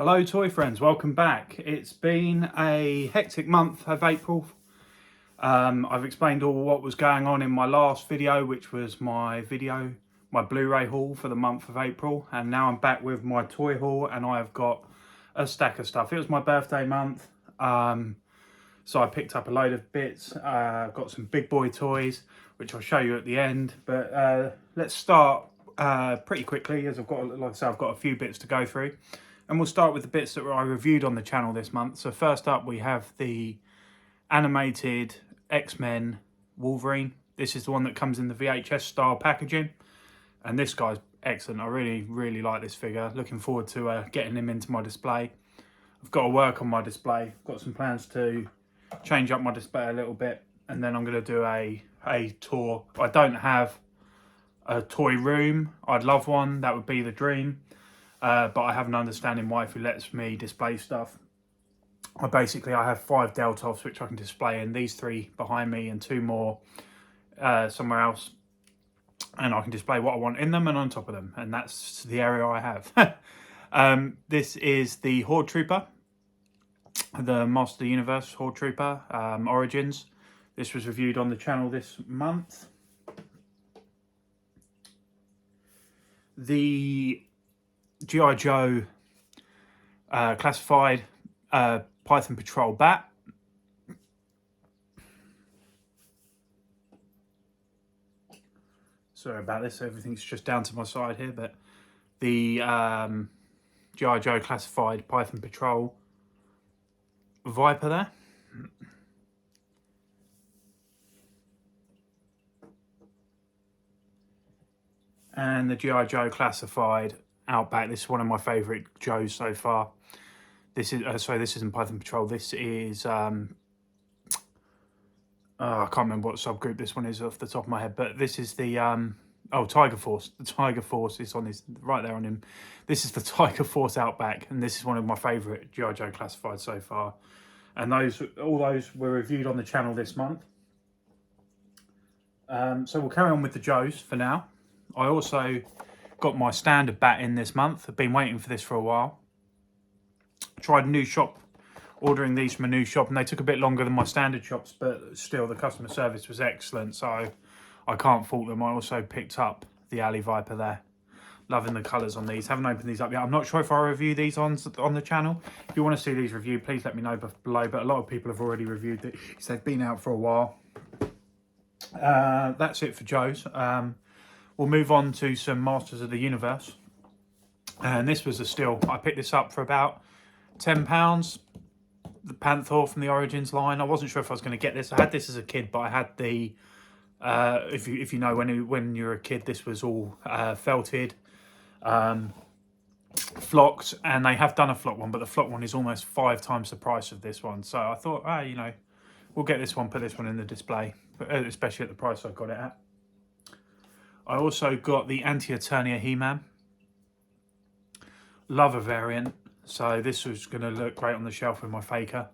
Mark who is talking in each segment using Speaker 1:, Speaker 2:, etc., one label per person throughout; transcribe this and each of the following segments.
Speaker 1: Hello toy friends, welcome back. It's been a hectic month of April. I've explained all what was going on in my last video, which was my Blu-ray haul for the month of April, and now I'm back with my toy haul and I've got a stack of stuff. It was my birthday month, so I picked up a load of bits. I've got some big boy toys which I'll show you at the end, but let's start pretty quickly, as I've got, like I said, I've got a few bits to go through. And we'll start with the bits that I reviewed on the channel this month. So first up, we have the animated X-Men Wolverine. This is the one that comes in the VHS style packaging. And this guy's excellent. I really like this figure. Looking forward to getting him into my display. I've got to work on my display. I've got some plans to change up my display a little bit. And then I'm going to do a tour. I don't have a toy room. I'd love one. That would be the dream. But I have an understanding wife who lets me display stuff. I have 5 Deltoffs which I can display in, these 3 behind me and 2 more somewhere else. And I can display what I want in them and on top of them. And that's the area I have. This is the Horde Trooper, the Master of the Universe Horde Trooper, Origins. This was reviewed on the channel this month. The G.I. Joe classified Python Patrol Bat. Sorry about this, everything's just down to my side here, but the G.I. Joe classified Python Patrol Viper there. And the G.I. Joe classified Outback. This is one of my favourite Joes so far. This is sorry, this isn't Python Patrol. This is I can't remember what subgroup this one is off the top of my head, but this is the Tiger Force. The Tiger Force is on his right there on him. This is the Tiger Force Outback, and this is one of my favourite G.I. Joe classified so far. And all those were reviewed on the channel this month. So we'll carry on with the Joes for now. I also got my standard bat in this month. I've been waiting for this for a while. Tried a new shop, ordering these from a new shop, and they took a bit longer than my standard shops, but still the customer service was excellent, so I can't fault them. I also picked up the Alley Viper there. Loving the colours on these. Haven't opened these up yet. I'm not sure if I review these on the channel. If you want to see these reviewed, please let me know below, but a lot of people have already reviewed it because they've been out for a while. That's it for Joe's. We'll move on to some Masters of the Universe. And this was a steal. I picked this up for about £10. The Panther from the Origins line. I wasn't sure if I was going to get this. I had this as a kid, but I had the... if you know, when you're a kid, this was all felted, flocked. And they have done a flock one, but the flock one is almost 5 times the price of this one. So I thought, you know, we'll get this one, put this one in the display, especially at the price I got it at. I also got the Anti-Eternia He-Man. Love a variant. So this was going to look great on the shelf with my Faker.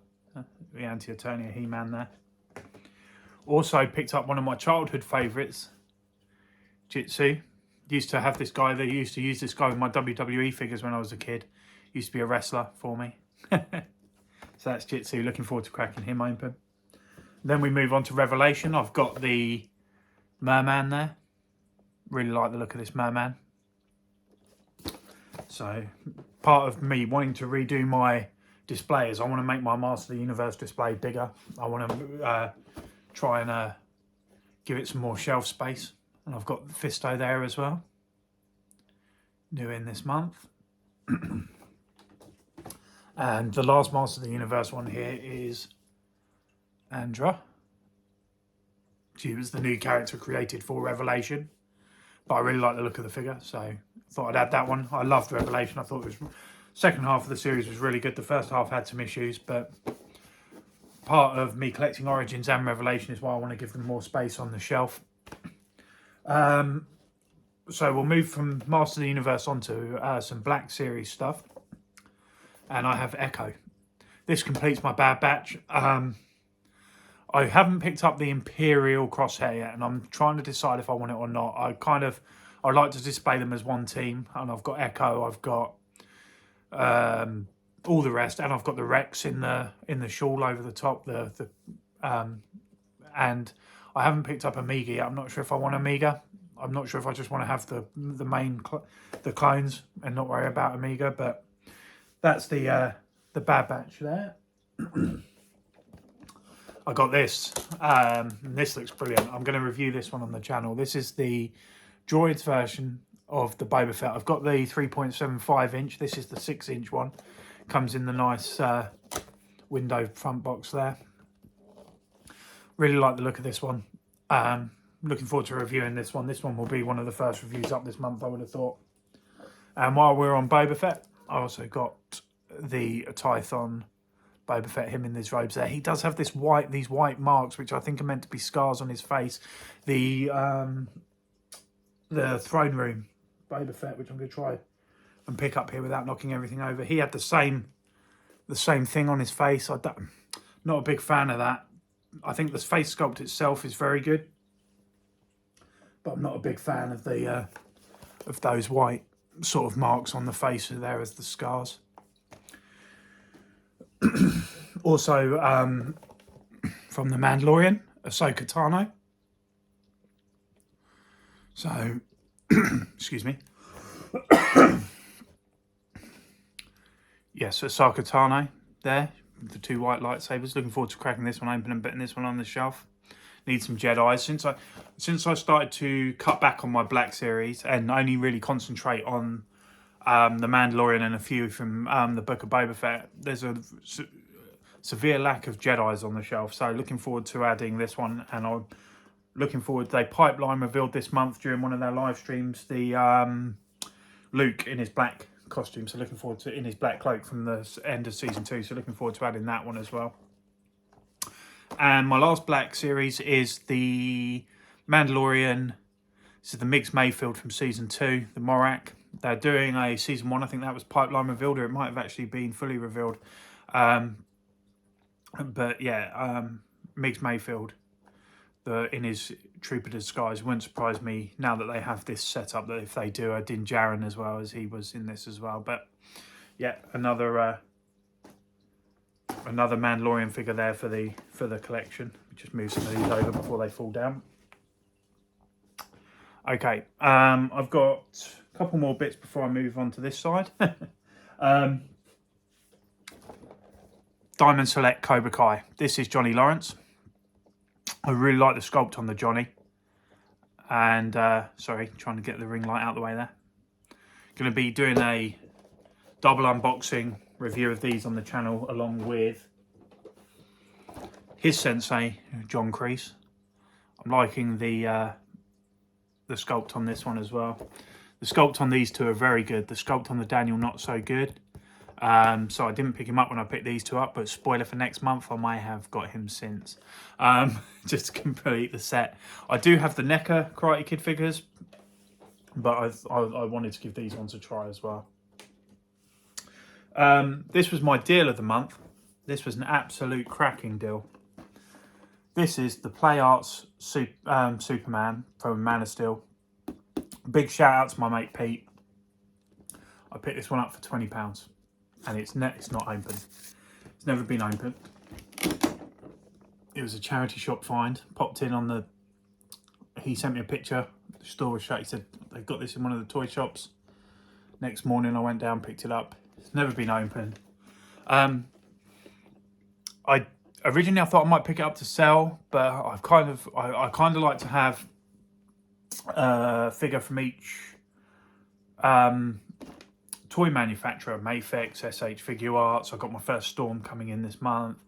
Speaker 1: The Anti-Eternia He-Man there. Also picked up one of my childhood favourites. Jitsu. Used to have this guy. They used to use this guy with my WWE figures when I was a kid. Used to be a wrestler for me. So that's Jitsu. Looking forward to cracking him open. Then we move on to Revelation. I've got the Merman there. Really like the look of this Merman. So part of me wanting to redo my display is I want to make my Master of the Universe display bigger. I want to try and give it some more shelf space. And I've got Fisto there as well. New in this month. And the last Master of the Universe one here is Andra. She was the new character created for Revelation. But I really like the look of the figure, so I thought I'd add that one. I loved Revelation. I thought it was second half of the series was really good. The first half had some issues, but part of me collecting Origins and Revelation is why I want to give them more space on the shelf. So we'll move from Master of the Universe onto some Black Series stuff. And I have Echo. This completes my Bad Batch. I haven't picked up the Imperial Crosshair yet, and I'm trying to decide if I want it or not. I like to display them as one team, and I've got Echo, I've got all the rest, and I've got the Rex in the shawl over the top. And I haven't picked up Amiga yet. I'm not sure if I want Amiga. I'm not sure if I just want to have the main the clones and not worry about Amiga. But that's the Bad Batch there. I got this. This looks brilliant. I'm going to review this one on the channel. This is the Droids version of the Boba Fett. I've got the 3.75 inch. This is the 6-inch one. Comes in the nice window front box there. Really like the look of this one. Looking forward to reviewing this one. This one will be one of the first reviews up this month, I would have thought. And while we're on Boba Fett, I also got the Tython Boba Fett, him in his robes there. He does have these white marks, which I think are meant to be scars on his face. The throne room Boba Fett, which I'm going to try and pick up here without knocking everything over. He had the same thing on his face. Not a big fan of that. I think the face sculpt itself is very good, but I'm not a big fan of the of those white sort of marks on the face there as the scars. Also, from The Mandalorian, Ahsoka Tano. So, excuse me. Yes, Ahsoka Tano there, with the 2 white lightsabers. Looking forward to cracking this one open and putting this one on the shelf. Need some Jedis. Since I started to cut back on my Black Series and only really concentrate on The Mandalorian and a few from the Book of Boba Fett, there's a severe lack of Jedis on the shelf. So looking forward to adding this one, and I'm looking forward. They pipeline revealed this month during one of their live streams the Luke in his black costume. So looking forward to in his black cloak from the end of season 2. So looking forward to adding that one as well. And my last Black Series is the Mandalorian. This is the Migs Mayfield from season 2, the Morak. They're doing a season 1. I think that was pipeline revealed, or it might have actually been fully revealed. But yeah, Migs Mayfield, in his trooper disguise, wouldn't surprise me now that they have this set up, that if they do a Din Djarin as well, as he was in this as well. But yeah, another Mandalorian figure there for the collection. Just move some of these over before they fall down. Okay, I've got a couple more bits before I move on to this side. Diamond Select Cobra Kai. This is Johnny Lawrence. I really like the sculpt on the Johnny. And, sorry, trying to get the ring light out of the way there. Going to be doing a double unboxing review of these on the channel, along with his sensei, John Kreese. I'm liking the sculpt on this one as well. The sculpt on these two are very good. The sculpt on the Daniel, not so good. So I didn't pick him up when I picked these two up, but spoiler for next month, I may have got him since. Just to complete the set. I do have the NECA Karate Kid figures, but I wanted to give these ones a try as well. This was my deal of the month. This was an absolute cracking deal. This is the Play Arts Superman from Man of Steel. Big shout out to my mate Pete. I picked this one up for £20, and it's not open. It's never been opened. It was a charity shop find. Popped in on the. He sent me a picture. The store was shut. He said they've got this in one of the toy shops. Next morning, I went down, picked it up. It's never been opened. Originally I thought I might pick it up to sell, but I kind of like to have a figure from each toy manufacturer. Mafex, SH Figure Arts. I got my first Storm coming in this month.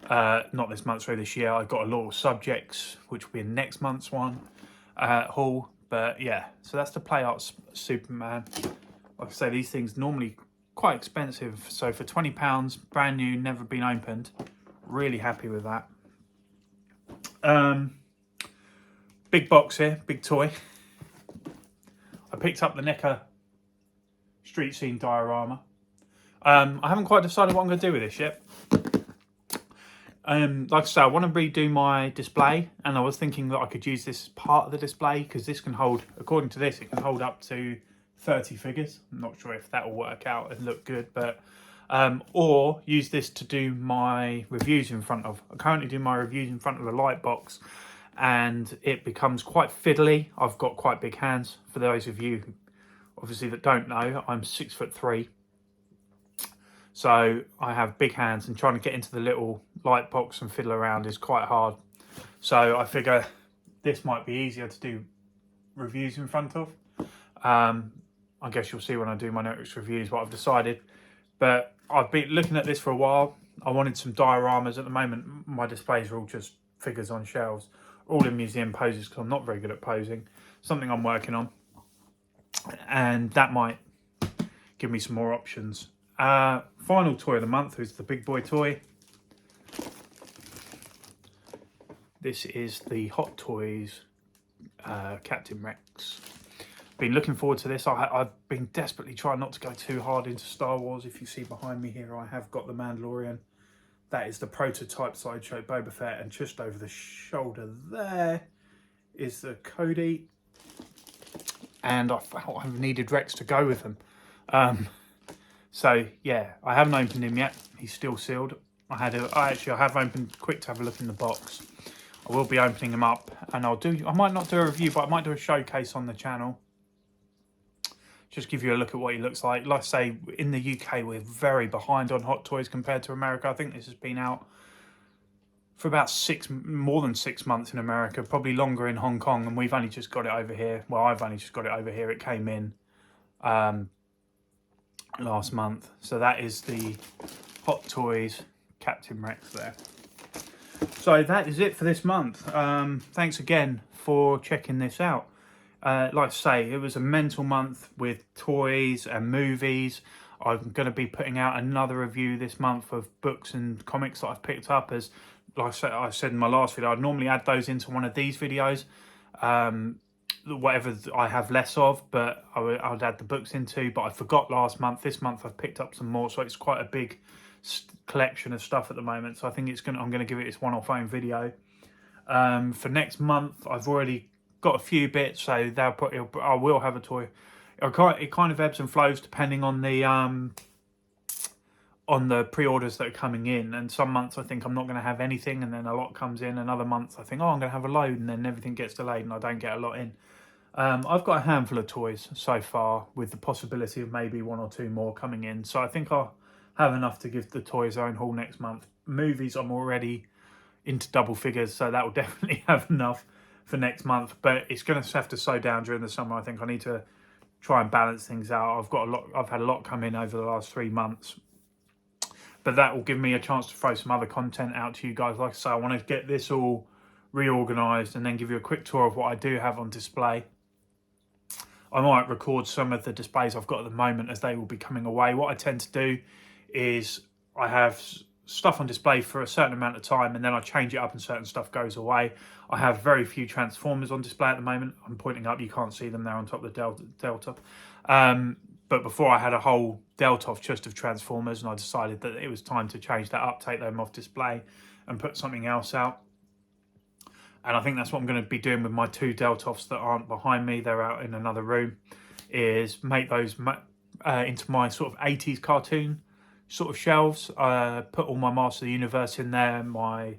Speaker 1: Not this month, sorry, this year. I got a lot of Subjects, which will be in next month's one haul. But yeah, so that's the Play Arts Superman. Like I say, these things normally quite expensive. So for £20, brand new, never been opened. Really happy with that. Big box here, big toy. I picked up the NECA Street Scene diorama. I haven't quite decided what I'm going to do with this yet. Like I say, I want to redo my display, and I was thinking that I could use this as part of the display, because this can hold, according to this, it can hold up to 30 figures. I'm not sure if that will work out and look good, but or use this to do my reviews in front of. I currently do my reviews in front of a light box, and it becomes quite fiddly. I've got quite big hands. For those of you obviously that don't know, I'm 6'3", so I have big hands, and trying to get into the little light box and fiddle around is quite hard. So I figure this might be easier to do reviews in front of. I guess you'll see when I do my next reviews what I've decided. But I've been looking at this for a while. I wanted some dioramas. At the moment, my displays are all just figures on shelves, all in museum poses, because I'm not very good at posing. Something I'm working on, and that might give me some more options. Final toy of the month is the big boy toy. This is the Hot Toys Captain Rex. Been looking forward to this. I've been desperately trying not to go too hard into Star Wars. If you see behind me here, I have got the Mandalorian. That is the prototype sideshow Boba Fett, and just over the shoulder there is the Cody. And I felt I needed Rex to go with them. So yeah, I haven't opened him yet. He's still sealed. I have opened quick to have a look in the box. I will be opening him up, and I might not do a review, but I might do a showcase on the channel. Just give you a look at what he looks like. Like I say, in the UK, we're very behind on Hot Toys compared to America. I think this has been out for about more than 6 months in America, probably longer in Hong Kong, and we've only just got it over here. Well, I've only just got it over here. It came in last month. So that is the Hot Toys Captain Rex there. So that is it for this month. Thanks again for checking this out. Like I say, it was a mental month with toys and movies. I'm going to be putting out another review this month of books and comics that I've picked up. As like I said in my last video, I'd normally add those into one of these videos, whatever I have less of, but I'd add the books into. But I forgot last month. This month I've picked up some more, so it's quite a big collection of stuff at the moment. So I think I'm going to give it its one-off own video. For next month, I've already got a few bits, so I will have a toy. It kind of ebbs and flows depending on the pre-orders that are coming in, and some months I think I'm not going to have anything, and then a lot comes in. Another month I think, oh, I'm going to have a load, and then everything gets delayed and I don't get a lot in. I've got a handful of toys so far, with the possibility of maybe 1 or 2 more coming in, so I think I'll have enough to give the toys own haul next month. Movies, I'm already into double figures, so that will definitely have enough for next month, but it's going to have to slow down during the summer. I think I need to try and balance things out. I've had a lot come in over the last 3 months, but that will give me a chance to throw some other content out to you guys. Like I say, I want to get this all reorganized and then give you a quick tour of what I do have on display. I might record some of the displays I've got at the moment, as they will be coming away. What I tend to do is I have stuff on display for a certain amount of time, and then I change it up and certain stuff goes away. I have very few Transformers on display at the moment. I'm pointing up, you can't see them, they're on top of the Delta. But before, I had a whole Delta just of Transformers, and I decided that it was time to change that up, take them off display and put something else out. And I think that's what I'm going to be doing with my 2 Deltoffs that aren't behind me. They're out in another room, is make those into my sort of 80s cartoon sort of shelves. Put all my Master of the Universe in there, my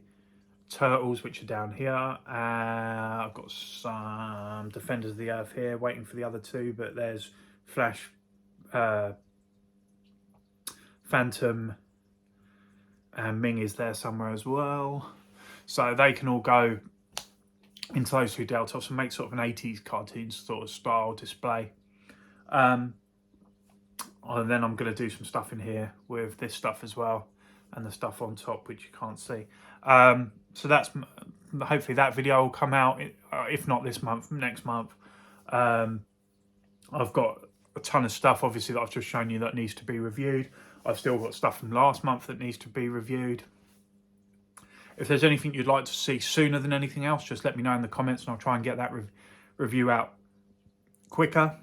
Speaker 1: Turtles, which are down here. I've got some Defenders of the Earth here, waiting for the other 2, but there's Flash, Phantom, and Ming is there somewhere as well. So they can all go into those 2 Deltoffs and make sort of an 80s cartoon sort of style display. And then I'm going to do some stuff in here with this stuff as well, and the stuff on top, which you can't see. So that's, hopefully that video will come out, if not this month, next month. I've got a ton of stuff, obviously, that I've just shown you that needs to be reviewed. I've still got stuff from last month that needs to be reviewed. If there's anything you'd like to see sooner than anything else, just let me know in the comments, and I'll try and get that review out quicker.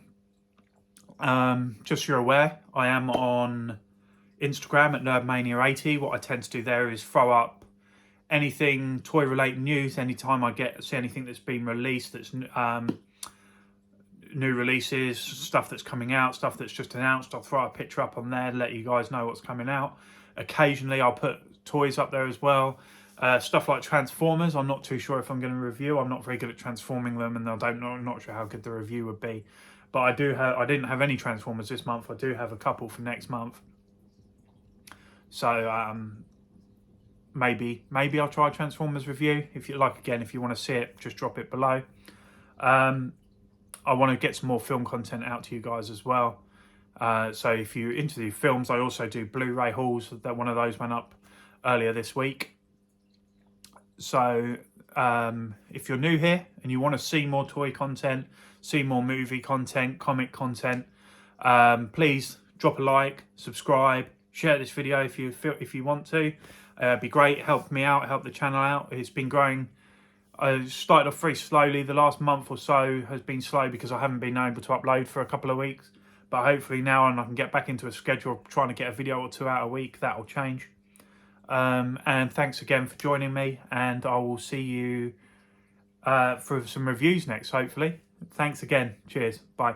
Speaker 1: Just so you're aware, I am on Instagram at Nerdmania 80. What I tend to do there is throw up anything toy related news anytime I see anything that's been released that's new releases, stuff that's coming out, stuff that's just announced. I'll throw a picture up on there, let you guys know what's coming out. Occasionally I'll put toys up there as well. Stuff like Transformers, I'm not too sure if I'm going to review. I'm not very good at transforming them, and I'm not sure how good the review would be. But I didn't have any Transformers this month. I do have a couple for next month. So maybe I'll try a Transformers review. If you like, again, if you want to see it, just drop it below. I want to get some more film content out to you guys as well. So if you're into the films, I also do Blu-ray hauls. That one of those went up earlier this week. So if you're new here and you want to see more toy content, see more movie content, comic content, please drop a like, subscribe, share this video if you want to. It'd be great. Help me out, help the channel out. It's been growing. I started off very slowly. The last month or so has been slow because I haven't been able to upload for a couple of weeks. But hopefully now, and I can get back into a schedule of trying to get a video or two out a week, that will change. And thanks again for joining me, and I will see you for some reviews next, hopefully. Thanks again. Cheers. Bye.